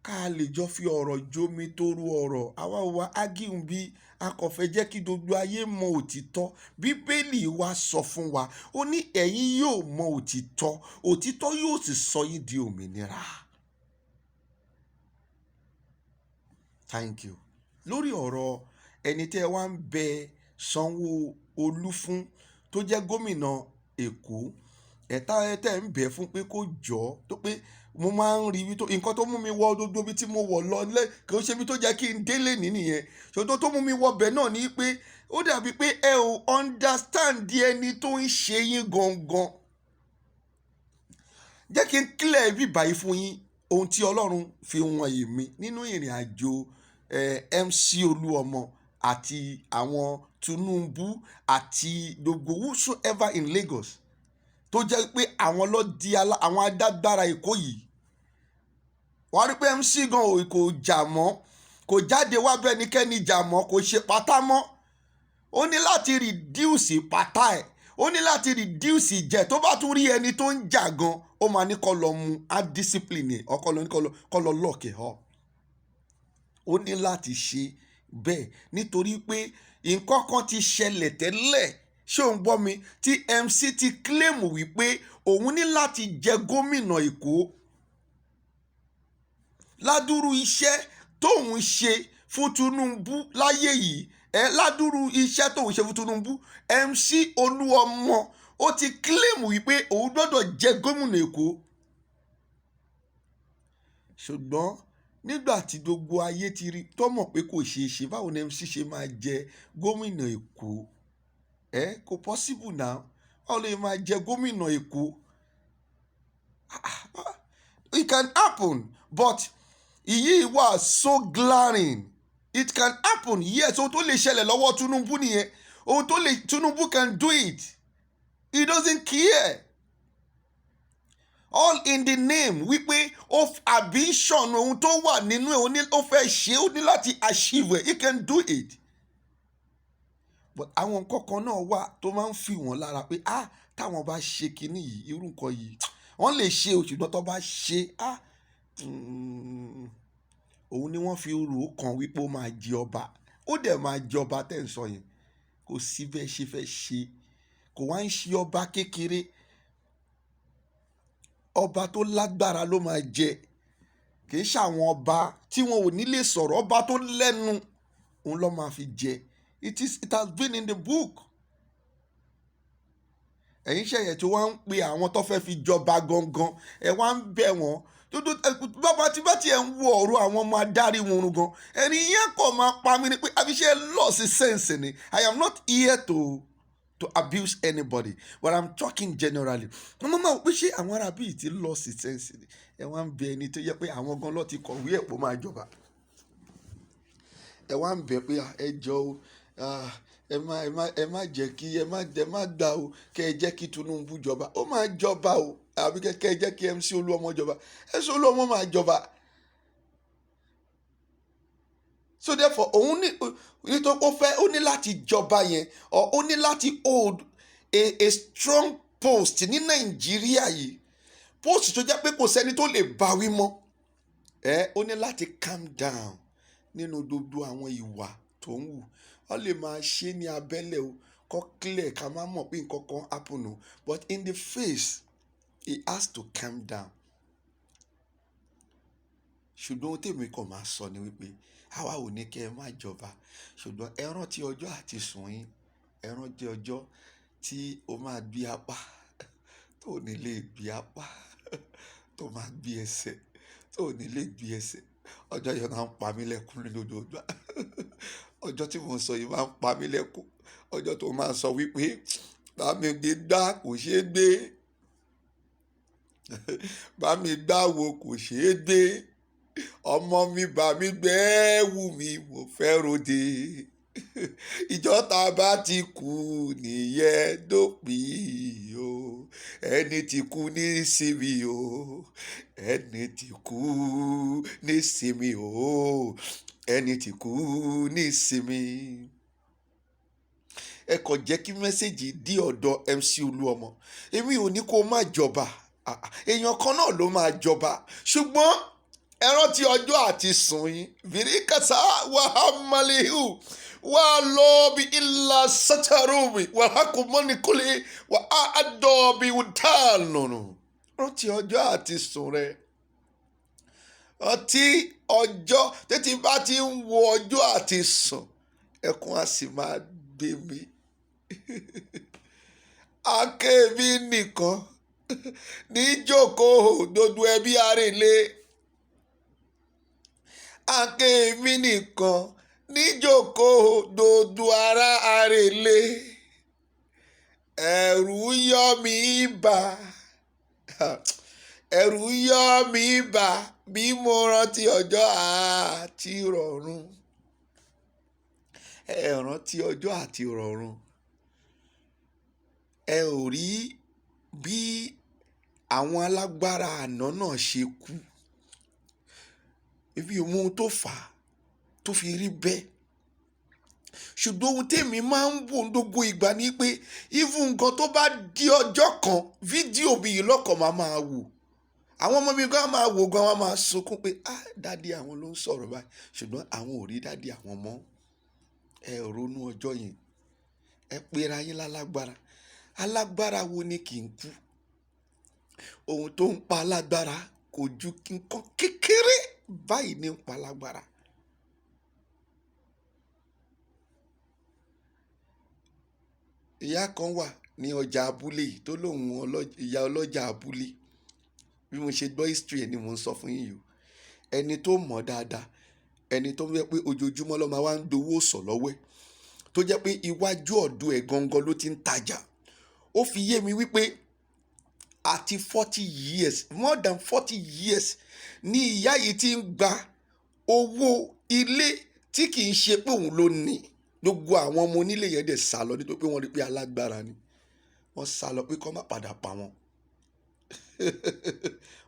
ká lè jọ fi ọ̀rọ̀ jómi tóró ọ̀rọ̀. Àwa ò wá ágíùn bí a kò fẹ́ jẹ́ kí gbogbo ayé mọ òtítọ́. Bíbélì wa sọ fún wa, ó ní ẹ̀yin yóò mọ òtítọ́, òtítọ́ yóò sì sọ yín di òmìnira. Thank you. Lórí ọ̀rọ̀ ẹni tẹ́ wá ń bẹ Sanwó-Olú fún tó jẹ́ gómìnà Èkó, tẹ́ ń bẹ fún pé kó jọ, tó pé mo máa ń rí nǹkan tó mú mi wọ gbogbo ibi tí mo wọ̀ lọ kì í ṣe ibi tó jẹ́ kí n délé nìyẹn. ṣòtò tó mú mi wọ bẹ̀ náà ni pé ó dàbí pé ẹ ò understand ẹni tó ń ṣe yín gangan. Jẹ́ kí n clear bí báyìí fún yín ohun tí Ọlọ́run fi wọ̀n èmi nínú ìrìn àjò MC Olúọmọ àti àwọn Tinubu àti gbogbo whosoever in Lagos tó jẹ́ pé àwọn ló di àwọn adágbára Èkó yìí. Wọ́n rí pé MC gan kò jà mọ́, kò jáde wá bẹ́ẹ̀ nikẹ́ni jà mọ́, kò ṣe pátá mọ́. Ó ní láti reduce pátá ẹ̀, ó ní láti reduce ìjẹ́. Tó bá tún rí ẹni tó ń jà gan, ó máa ní kó lọ mú á discipline ọkọ lọ ní kó lọ lock ẹ̀ up. Ó ní láti ṣe bẹ́ẹ̀ nítorí pé nǹkan kan ti ṣẹlẹ̀ tẹ́lẹ̀. Ṣé ò ń gbọ́ mi? Tí MC ti claim wípé òun ní láti jẹ gómìnà Èkó. Ládùrú iṣẹ́ tóun ṣe fún Tinubu láyé yìí, ládùrú iṣẹ́ tóun ṣe fún Tinubu, MC Olúọmọ ó ti claim wípé òun gbọ́dọ̀ jẹ gómìnà Èkó. Ṣùgbọ́n nígbà tí gbogbo ayé ti rí tó mọ̀ pé kò ṣeé ṣe, báwo ni MC ṣe máa jẹ gómìnà Èkó? Kò possible now. Báwo lè máa jẹ gómìnà Èkó? It can happen, but ìyí wà so glaring. It can happen, yes. Ohun tó lè ṣẹlẹ̀ lọ́wọ́ Tinubu nìyẹn. Ohun tó lè, Tinubu can do it. He doesn't care. All in the name wípé of ambition ohun tó wà nínú ẹ̀ ó fẹ́ ṣe, ó ní láti achieve it. He can do it. But àwọn nǹkan kan náà wà tó máa ń fi wọ́n lára pé táwọn bá ṣe kinní yìí, irú nǹkan yìí wọ́n lè ṣe ṣùgbọ́n tó bá ṣe òun ni wọ́n fi rò ó kan wípé ó máa jẹ ọba. Ó dẹ̀ máa jẹ ọba tẹ́ ń sọ yẹn. Kò sí bẹ́ẹ̀ ṣe fẹ́ ṣe. Kò wá ń ṣe ọba kékeré. Ọba tó lágbára ló máa jẹ. Kì í ṣàwọn ọba tí wọn ò ní lè sọ̀rọ̀. Ọba tó lẹ́nu òun ló máa fi jẹ. It has been in the book. Ẹ̀yin ṣẹ̀yẹ̀ tí wọ́n ń pe àwọn tó fẹ́ fi jọba gangan, ẹ wá ń bẹ̀ wọ́n. Bàbá tí bá tiẹ̀ ń wo ọ̀rọ̀ àwọn ọmọ adarí wọn gan, ẹni yẹn kò máa pa mí ni pé àbí ṣe lost sense ni. I am not here to abuse anybody, but I'm talking generally. Mo máa wò pé ṣé àwọn ará bíi ti lost sense ni. Ẹ wá ń bẹ ẹni tó yẹ pé àwọn gan ló ti kọ̀wé ẹ̀pọ̀ máa jọba. Ẹ wá ń bẹ pé ẹ jọ o, ẹ má jẹ́ kí ẹ má gbà o, kẹ́ ẹ jẹ́ kí Tinubu jọba. Ó máa jọba o, àbí kẹ́ ẹ jẹ́ kí MC Olúọmọ jọba. MC Olúọmọ máa jọba. so therefore òun ní nítorí ó fẹ́ ó ní láti jọba yẹn or ó ní láti hold a strong post ní Nàìjíríà yìí, post tó jẹ́ pé kò sẹ́ni tó lè báwí mọ́. Ó ní láti calm down nínú gbogbo àwọn ìwà tó ń wù. Wọ́n lè máa ṣe ní abẹ́lẹ̀ o, kọ́ clear ká má mọ̀ pé nǹkan kan happen o, but in the face he has to calm down. Ṣùgbọ́n ohun tèmi kàn máa sọ ni wípé àwa ò ní kẹ́ ẹ má jọba, ṣùgbọ́n ẹ rántí ọjọ́ àti sùn yín, ẹ rántí ọjọ́ tí ó máa gbé apá tó ní lè gbé apá tó máa gbé ẹsẹ̀ tó ní lè gbé ẹsẹ̀. Ọjọ́ yẹn máa ń pa mí lẹ́kún lójoojúmọ́. Ọjọ́ tí mo ń sọ yìí máa ń pa mí lẹ́kún. Ọjọ́ tó máa ń sọ wípé bá mi gbé gbá kò ṣeé gbé, bá mi gbá wo kò ṣeé gbé, ọmọ mi bá mi gbẹ́wù mi mo fẹ́ ròde. Ìjọ tá a bá ti kú nìyẹn dópin o, ẹni tí kú ní ìsinmi o, ẹni tí kú ní ìsinmi o, ẹni tí kú ní ìsinmi. Ẹ kò jẹ́ kí mẹ́sẹ̀gì dí ọ̀dọ̀ MC Olúọmọ. Èmi ò ní kó má jọba, èèyàn kan náà ló máa jọba, ṣùgbọ́n ẹ rántí ọjọ́ àti sùn yín. Virikasa wahamalihu wa lobi illa satarubi wa hakumani kuli wa adobi utanunu. Rántí ọjọ́ àti sùn rẹ. Rántí ọjọ́ tètè bá ti ń wo ọjọ́ àti sùn, ẹkún á sì máa gbé mi. Akémi nìkan ní jókòó dodo ẹbí arèlé. Akémi nìkan ní jókòó dodo ara arèlé. Ẹ̀rù yọ mí bà, ẹ̀rù yọ mí bà bí mo rántí ọjọ́ àti rọ̀run. Ẹ rántí ọjọ́ àti rọ̀run. Ẹ ò rí bí àwọn alágbára àná náà ṣe kú. Èmi ò mọ ohun tó fà á tó fi rí bẹ́ẹ̀. Ṣùgbọ́n ohun tèmi máa ń wò gbogbo ìgbà ni pé even nǹkan tó bá di ọjọ́ kan, fídíò mi yìí lọ́kàn máa wò. Àwọn ọmọ mi gan máa wò gan, wọ́n máa sunkún pé dádì àwọn ló ń sọ̀rọ̀ báyìí, ṣùgbọ́n àwọn ò rí dádì àwọn mọ́. Ẹ ronú ọjọ́ yẹn. Ẹ pera yín lálágbára. Alágbára wo ni kì í kú? Ohun tó ń pa alágbára kò ju nǹkan kékeré báyìí ní ń pa alágbára. Ìyá kan wà ní ọjà abúlé yìí tó lóun ìyá ọlọ́jà abúlé. Bí mo ṣe gbọ́ history ẹ̀ ni mo ń sọ fún yín o. Ẹni tó mọ̀ dáadáa, ẹni tó jẹ́ pé ojoojúmọ́ ló máa wá ń dowó sọ̀ lọ́wọ́ ẹ̀, tó jẹ́ pé iwájú ọ̀dọ̀ ẹ̀ gangan ló ti ń tajà. Ó fi yé mi wípé àti 40 years, more than 40 years ni ìyá yìí ti ń gba owó ilé tí kì í ṣe pé òun ló ní. Gbogbo àwọn ọmọ onílé yẹn dẹ̀ sá lọ nítorí pé wọ́n rí pé alágbára ni. Wọ́n sá lọ pé kó má padà pa wọn.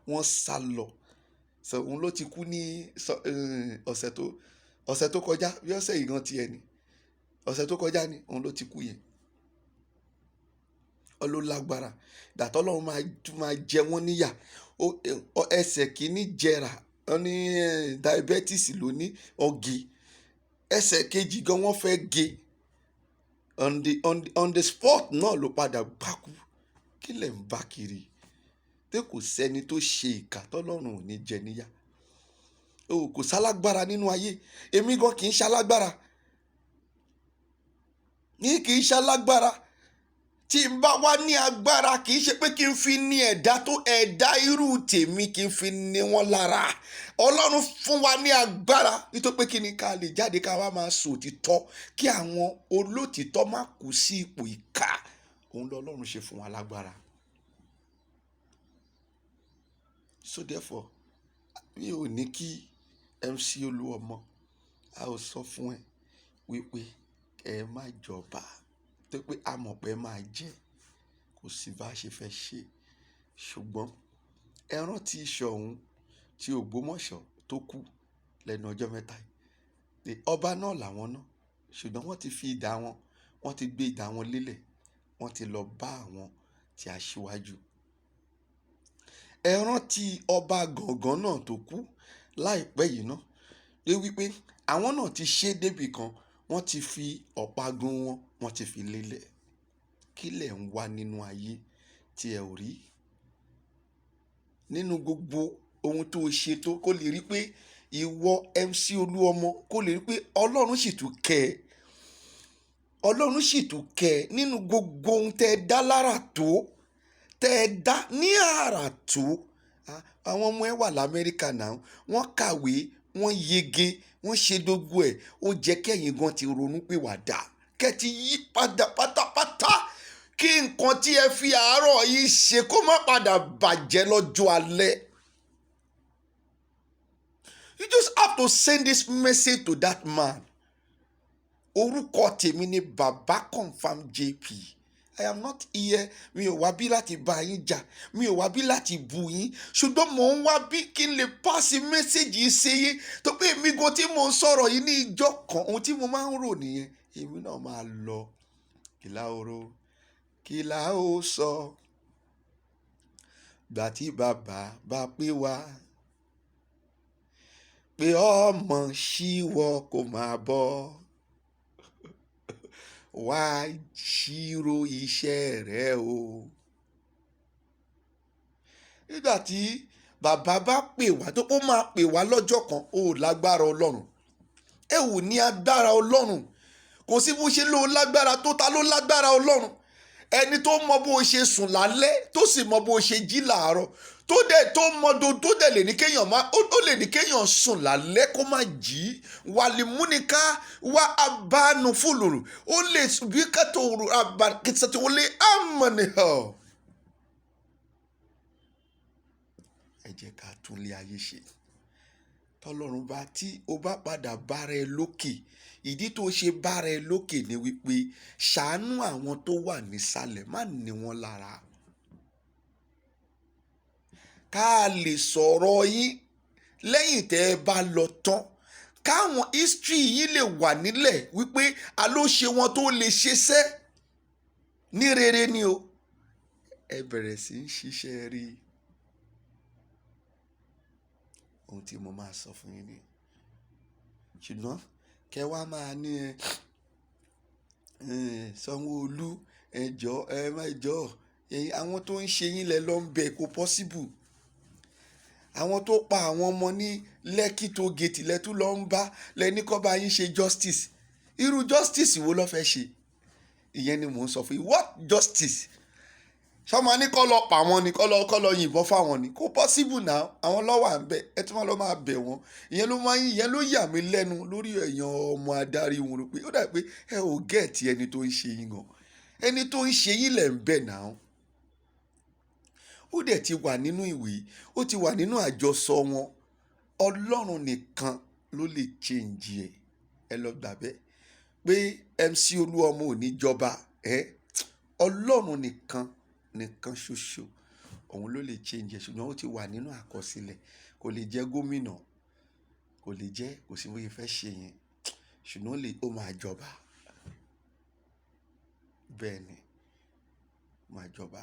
Wọ́n sá lọ. So òun ló ti kú ní ọ̀sẹ̀ tó kọjá, bí ọ̀sẹ̀ yìí gan tiẹ̀ ni. Ọ̀sẹ̀ tó kọjá ni òun ló ti kú yẹn. Ọlọ́lágbára. Dàtọ́ Ọlọ́run máa jẹ wọ́n níyà. Ẹsẹ̀ kìíní jẹrà, wọ́n ní diabetes ló ní ọ̀gì. Ẹsẹ̀ kejì gan wọ́n fẹ́ gé. On the spot náà ló padà gbákú. Kí lẹ̀ ń bá kiri? Pé kò sẹ́ni tó ṣe ìkà tọ́lọ́run ò ní jẹ níyà. Kò sálágbára nínú ayé. Èmi gan kì í ṣalágbára. Ní kì í ṣalágbára. Tí n bá wá ní agbára kì í ṣe pé kí n fi ní ẹ̀dá irú tèmi kí n fi ní wọn lára. Ọlọ́run fún wa ní agbára nítorí pé kí ni ká lè jáde ká wá máa sọ òtítọ́ kí àwọn olótìtọ́ má kú sí ipò ìkà. Òun lọ́lọ́run ṣe fún wa lágbára. So therefore, mi ò ní kí MC Olúọmọ, a ò sọ fún ẹ wípé ẹ má jọba. Tó pé a mọ̀ pé máa jẹ́, kò sí bá ṣe fẹ́ ṣe. Ṣùgbọ́n ẹran tí Ṣọ̀ún tí Ògbómọ̀ṣọ́ tó kú lẹ́nu ọjọ́ mẹ́ta yìí, ọba náà làwọn náà, ṣùgbọ́n wọ́n ti fi idà wọn, wọ́n ti gbé idà wọn lélẹ̀, wọ́n ti lọ bá àwọn tí aṣíwájú. Ẹ rántí ọba Gàngán náà tó kú láìpẹ́ yìí náà, lé wípé àwọn náà ti ṣe débì kan, wọ́n ti fi ọ̀págun wọn, wọ́n ti fi lélẹ̀. Kí lẹ̀ ń wá nínú ayé tí ẹ ò rí? Nínú gbogbo ohun tó ṣe tó kó lè rí pé ìwọ MC Olúọmọ, kó lè rí pé Ọlọ́run sì tún kẹ́ ẹ. Ọlọ́run sì tún kẹ́ ẹ nínú gbogbo ohun tẹ́ ẹ dá lára tó, tẹ́ ẹ dá ní àrà tó. Àwọn ọmọ ẹ wà l'Amẹ́ríkà náà, wọ́n kàwé, wọ́n yege, wọ́n ṣe gbogbo ẹ̀. Ó jẹ́ kẹ́yìn gan ti ronú pìwàdà, kẹ́ ti yí padà pátápátá, kí nǹkan tí ẹ fi àárọ̀ yìí ṣe kó má padà bàjẹ́ lọ́jọ́ alẹ́. You just have to send this message to that man. Orúkọ tèmi ni Baba Confirm JP. I am not here. Mi ò wá bí láti bá yín jà, mi ò wá bí láti bú yín, ṣùgbọ́n mò ń wá bí kí n lè pass message yìí sí yín. Tó pé èmi gan tí mò ń sọ̀rọ̀ yìí ní ìjọ kan, ohun tí mo máa ń rò nìyẹn. Èmi náà máa lọ. Kìlà oró, kìlà ó sọ. Gbà tí bàbá bá pé wá, pé ọmọ ṣíwọ́ kò máa bọ̀. Wá ṣírò iṣẹ́ rẹ o. Nígbà tí bàbá bá pè wá, tó ó máa pè wá lọ́jọ́ kan, ó lágbára Ọlọ́run. Ẹ ò ní agbára Ọlọ́run. Kò sí bó ṣe ló lágbára tó, ta ló lágbára Ọlọ́run? Ẹni tó mọ bó ṣe sùn lálẹ́, tó sì mọ bó ṣe jí làárọ̀, tó dẹ̀ lè ní kéèyàn sùn lálẹ́ kó má jí. Wàlímúnika wá abánu fúlùrù, ó lè bí kàtó àbàkìtì ó lè àmọ̀nìhàn. Ẹ jẹ́ ká tún lé ayé ṣe. Tọ́lọ́run bá tí o bá padà bára ẹ lókè, ìdí tó ṣe bára ẹ lókè ni wípé ṣàánú àwọn tó wà nísàlẹ̀, má ní wọn lára. Ká lè sọ̀rọ̀ yín lẹ́yìn tẹ́ ẹ bá lọ tán, káwọn history yín lè wà nílẹ̀ wípé a ló ṣe wọn tó lè ṣeṣẹ́ ní rere ni o. Ẹ bẹ̀rẹ̀ sí í ṣiṣẹ́ rí. Ohun tí mo máa sọ fún yín ni. Ṣùgbọ́n kẹ́ wá máa ní Sanwó-Olú ẹjọ́ àwọn tó ń ṣe yín lẹ lọ ń bẹ, kò possible. Àwọn tó pa àwọn ọmọ ní Lekki Toll Gate lẹ́tú lọ ń bá lẹ́ni kọ́ bá yín ṣe justice. Irú justice wo ló fẹ́ ṣe? Ìyẹn ni mò ń sọ fún yín. What justice? Ṣọ́mọ ní kọ́ lọ pa wọn ni, kọ́ lọ yìnbọn fáwọn ni. Kò possible now. Àwọn lọ́wọ́ à ń bẹ, ẹ tún máa lọ máa bẹ̀ wọ́n. Ìyẹn ló yà mí lẹ́nu lórí èèyàn ọmọ adarí wọn, pé ó dà pé ẹ ò gẹ̀ẹ́tì ẹni tó ń ṣe yín gan. Ẹni tó ń ṣe yín lẹ̀ ń bẹ̀ now. Ó dẹ̀ ti wà nínú ìwé, ó ti wà nínú àjọsọ wọn. Ọlọ́run nìkan ló lè change ẹ̀. Ẹ lọ gbà bẹ́ẹ̀ pé MC Olúọmọ ò ní jọba. Ọlọ́run nìkan ṣoṣo òun ló lè change ẹ̀, ṣùgbọ́n ó ti wà nínú àkọsílẹ̀. Kò lè jẹ́ gómìnà, kò lè jẹ́, kò sí bóyá fẹ́ ṣe yẹn, ṣùgbọ́n ó máa jọba. Bẹ́ẹ̀ ni, máa jọba.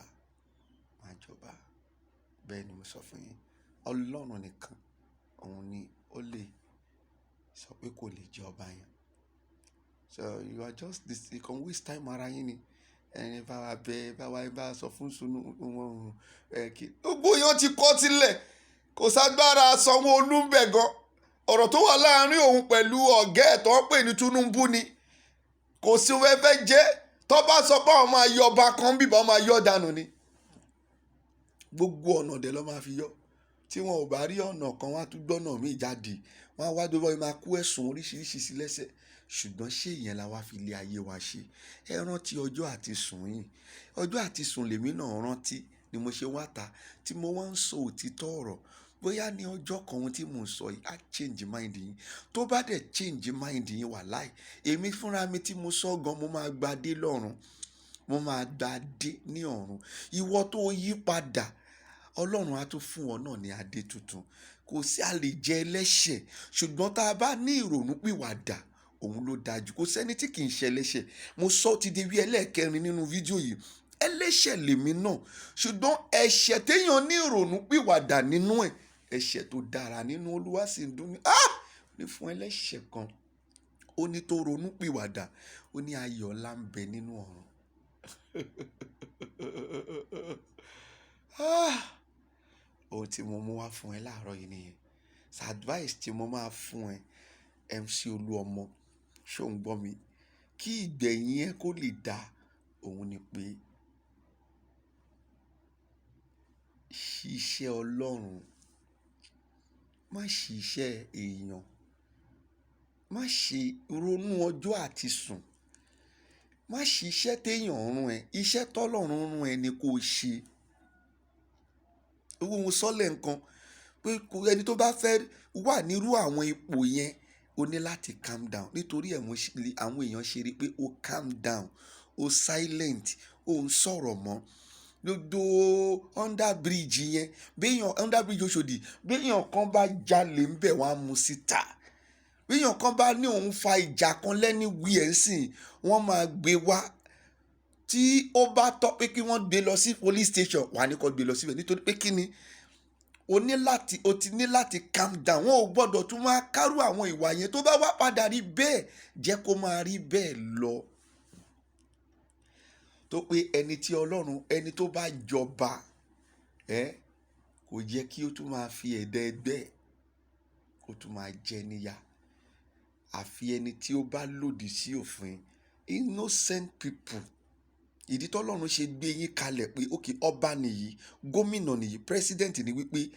Bẹ́ẹ̀ ni mo sọ fún yín. Ọlọ́run nìkan òun ni ó lè sọ pé kò lè jẹ ọba yẹn. So you are just this, you can waste time ara yín ni. Ẹni bá wa bẹ bá sọ fún sunu wọn kí gbogbo yẹn ti kọ́ sílẹ̀. Kò ságbára Sanwó-Olú ń bẹ̀ gan. Ọ̀rọ̀ tó wà láàrin òun pẹ̀lú ọ̀gá ẹ̀ tó ń pè ní Tinubu ni. Kò sí fẹ́fẹ́ jẹ́. Tó bá sọ pé àwọn máa yọ ọba kan bíbá, máa yọ dànù ni. Gbogbo ọ̀nà dẹ̀ ló máa fi yọ. Tí wọn ò bá rí ọ̀nà kan, wọ́n á tún gbọ́nà míì jáde. Wọ́n á wá dúró, wọ́n máa kó ẹ̀sùn oríṣiríṣi sí lẹ́sẹ̀. Ṣùgbọ́n ṣé ìyẹn la wá fi lé ayé wa ṣe? Ẹ rántí ọjọ́ àti sùn yìí. Ọjọ́ àti sùn lèmi náà rántí ni mo ṣe wá ta, tí mo wá ń sọ òtítọ́ ọ̀rọ̀. Bóyá ní ọjọ́ kan ohun tí mò ń sọ yìí á change mind yín. Tó bá dẹ̀ change mind yín wàláì, èmi fúnra mi tí mo sọ gan, mo máa gba dé lọ́run. Mo máa gba dé ní ọ̀run. Ìwọ tó yí padà, Ọlọ́run á tún fún ọ náà ní adé tuntun. kò sí a lè jẹ́ ẹlẹ́ṣẹ̀, ṣùgbọ́n tá a bá ní ìrònúpìwàdà òun ló dájú. Kò sẹ́ni tí kì í ṣe ẹlẹ́ṣẹ̀. Mo sọ ti di bí ẹlẹ́ẹ̀kẹrin nínú fídíò yìí. Ẹlẹ́ṣẹ̀ lèmi náà, ṣùgbọ́n ẹ̀ṣẹ̀ téèyàn ní ìrònúpìwàdà nínú ẹ̀, ẹ̀ṣẹ̀ tó dára nínú. Olúwa sì ń dùn ní ní fún ẹlẹ́ṣẹ̀ kan, ó ní tó ronúpìwàdà, ó ní ayọ̀ ńlá ń bẹ nínú ọ̀run. Ohun tí mo mú wá fún ẹ láàárọ̀ yìí nìyẹn. Advice tí mo máa fún ẹ, MC Olúọmọ, ṣó ń gbọ́ mi? Kí ìgbẹ̀yìn ẹ kó lè dá, òun ni pé ṣiṣẹ́ Ọlọ́run, má ṣiṣẹ́ èèyàn, má ṣe ronú ọjọ́ àti sùn, má ṣiṣẹ́ téèyàn rún ẹ, iṣẹ́ tọ́lọ́run rún ẹ ni kó ṣe. Owó mo sọ́lẹ̀ nǹkan pé ẹni tó bá fẹ́ wà nírú àwọn ipò yẹn, ó ní láti calm down. Nítorí àwọn èèyàn ṣe rí pé ó calm down, ó silent, ó ń sọ̀rọ̀ mọ́. Gbogbo under bridge yẹn, under bridge Oṣòdì, béèyàn kan bá jalè ńbẹ̀ wọ́n á mú síta. Béèyàn kan bá ní òun fa ìjà kan anywhere ńsìn, wọ́n máa gbé wá. Tí ó bá tọ́ pé kí wọ́n gbé lọ sí police station, wà á ní kó gbé lọ síbẹ̀. Nítorí pé kí ni? O ti ní láti calm down. Wọn ò gbọ́dọ̀ tún máa kárú àwọn ìwà yẹn. Tó bá wá padà rí bẹ́ẹ̀, jẹ́ kó máa rí bẹ́ẹ̀ lọ. Tó pé ẹni tí Ọlọ́run, ẹni tó bá jọba, kò yẹ kí ó tún máa fi ẹ̀dá ẹgbẹ́ kó tún máa jẹ níyà. Àfi ẹni tí ó bá lòdì sí òfin. Innocent people. Ìdí tọ́lọ́run ṣe gbé yín kalẹ̀ pé okay, ọba nìyí, gómìnà nìyí, president ni wípé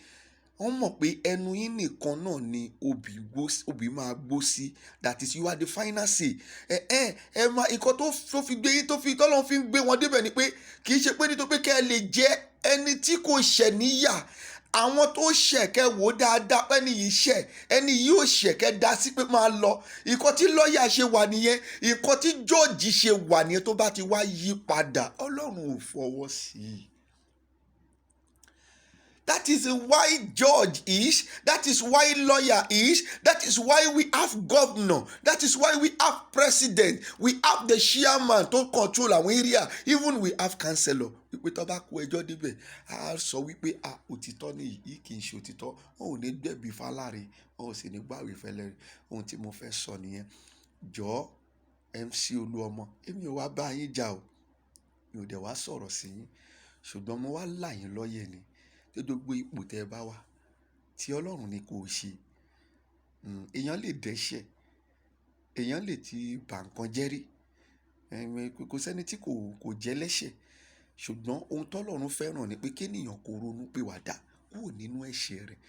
wọ́n mọ̀ pé ẹnu yín nìkan náà ni obì máa gbó sí. That is, you are the final say. Nǹkan tó fi gbé yín, tọ́lọ́run fi ń gbé wọn débẹ̀ ni pé kì í ṣe pé nítorí pé kẹ́ ẹ lè jẹ́ ẹni tí kò ṣẹ̀ níyà. Àwọn tó ṣẹ̀ kẹ́ wò dáadáa pé ẹni yìí ṣẹ̀, ẹni yìí ò ṣẹ̀ kẹ́ dá sí pé máa lọ. Nǹkan tí lọ́ọ̀yà ṣe wà nìyẹn, nǹkan tí jọ́ọ̀jì ṣe wà nìyẹn. Tó bá ti wá yí padà, Ọlọ́run ò fọwọ́ sí i. That is why judge is, that is why lawyer is, that is why we have governor, that is why we have president, we have the chairman to control our area, even we have councillor. Wípé tó bá kó ẹjọ́ débẹ̀, a sọ wípé òtítọ́ ni yìí kì í ṣe òtítọ́. Wọn ò ní gbẹ̀bí fáláre, wọn ò sì ní gbàwé fẹ́lẹ́rì. Ohun tí mo fẹ́ sọ nìyẹn. Jọ̀ọ́ MC Olúọmọ, èmi ò wá bá yín jà o, mi ò dẹ̀ wá sọ̀rọ̀ sí yín, ṣùgbọ́n mo wá là yín lóye ni. Tí gbogbo ipò tẹ́ ẹ bá wà, tí Ọlọ́run ní kò ṣe, èèyàn lè dẹ́ṣẹ̀, èèyàn lè ti bà nǹkan jẹ́ rí. Kò sẹ́ni tí kò jẹ́ lẹ́ṣẹ̀, ṣùgbọ́n ohun tọ́lọ́run fẹ́ràn ni pé kéèyàn kó ronú pìwàdà kúrò nínú ẹ̀ṣẹ̀ rẹ̀.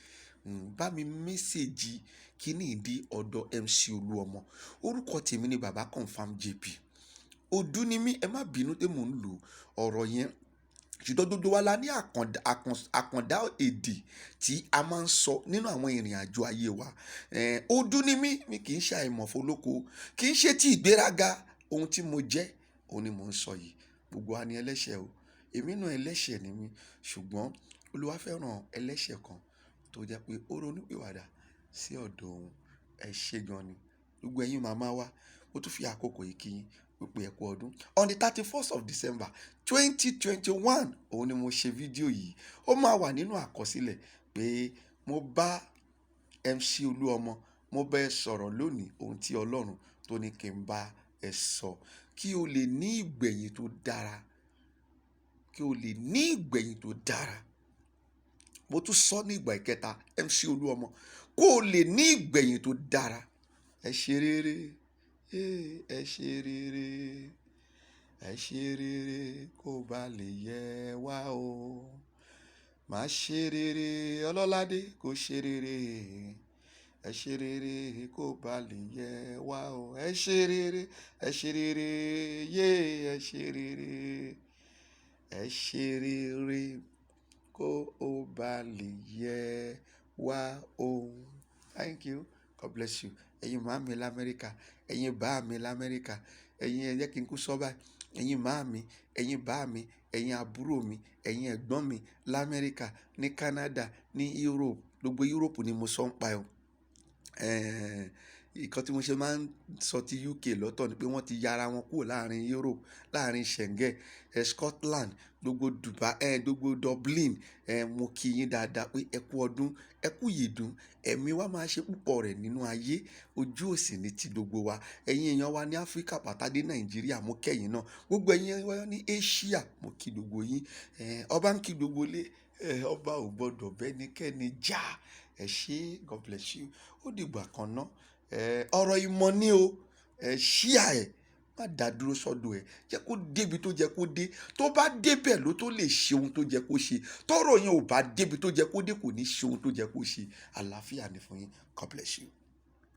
Bá mi mẹ́sẹ̀jì kíní ìdí ọ̀dọ̀ MC Olúọmọ. Orúkọ tèmi ni Baba Confirm JP. Odù ni mí, ẹ má bínú pé mò ń lo ọ̀rọ̀ yẹn. Ṣùgbọ́n gbogbo wa la ní àkàndá èdè tí a máa ń sọ nínú àwọn ìrìn àjò ayé wa. Odù ni mí, mi kì í ṣe àìmọ̀fólóko, kì í ṣe tí ìgbéraga. Ohun tí mo jẹ́, òun ni mò ń sọ yìí. Gbogbo wa ni ẹlẹ́ṣẹ̀ o. Èmi náà ẹlẹ́ṣẹ̀ ni mí, ṣùgbọ́n Olúwa fẹ́ràn ẹlẹ́ṣẹ̀ kan tó jẹ́ pé ó ronúpìwàdà sí ọ̀dọ̀ òun. Ẹ ṣé gan ni. Gbogbo ẹ̀yin màmá wa, ó tún fi àkókò yìí kí yín wípé ẹ kú ọdún. On the 31st of December 2021, òun ni mo ṣe fídíò yìí. Ó máa wà nínú àkọsílẹ̀ pé mo bá MC Olúọmọ, mo bá ẹ sọ̀rọ̀ lónìí ohun tí Ọlọ́run tó ní kí n bá ẹ sọ. Kí o lè ní ìgbẹ̀yìn tó dára. Kí o lè ní ìgbẹ̀yìn tó dára. Mo tún sọ ní ìgbà ìkẹta, MC Olúọmọ, kó o lè ní ìgbẹ̀yìn tó dára. Ẹ ṣe rere, ẹ ṣe rere, ẹ ṣe rere kó bá lè yẹ wá o. Má ṣe rere, Ọlọ́ládé kó ṣe rere, ẹ ṣe rere kó bá lè yẹ wá o. Ẹ ṣe rere, ẹ ṣe rere, ẹ ṣe rere, ẹ ṣe rere kó o bá lè yẹ wá o. Thank you. God bless you. Ẹ̀yin màá mi l'Amẹ́ríkà, ẹ̀yin bá mi l'Amẹ́ríkà, ẹ̀yin ẹ jẹ́ kí n kú sọ báyìí. Ẹ̀yin màá mi, ẹ̀yin bá mi, ẹ̀yin àbúrò mi, ẹ̀yin ẹ̀gbọ́n mi l'Amẹ́ríkà, ní Canada, ní Europe, gbogbo Europe ni mo sọ ń pa ẹ̀ o. Nǹkan tí mo ṣe máa ń sọ ti UK lọ́tọ̀ ni pé wọ́n ti ya ara wọn kúrò láàrin Europe, láàrin Schengen, Scotland, gbogbo Dubai, gbogbo Dublin. Mo kí yín dáadáa pé ẹ kú ọdún, ẹ kú ìyèdún, ẹ̀mí wa máa ṣe púpọ̀ rẹ̀ nínú ayé, ojú òsì ní ti gbogbo wa. Ẹ̀yin èèyàn wa ní Áfíríkà pàtàdé Nàìjíríà, mo kẹ́yìn náà. Gbogbo ẹ̀yin wa ní Asia, mo kí gbogbo yín. Ọba ń kí gbogbo ilé, ọba ò gbọdọ̀ bẹ́nikẹ́ni jà. Ẹ ṣé, God bless you. Ó dìgbà kan náà. Ọ̀rọ̀ ìmọ̀ ni o. Share ẹ̀, má dá dúró sọ́dọ̀ ẹ̀, jẹ́ kó débi tó jẹ́ kó dé. Tó bá débẹ̀ ló tó lè ṣe ohun tó jẹ́ kó ṣe. Tọ́rọ̀ yẹn ò bá débi tó jẹ́ kó dé, kò ní ṣe ohun tó jẹ́ kó ṣe. Àlàáfíà ni fún yín. God bless you.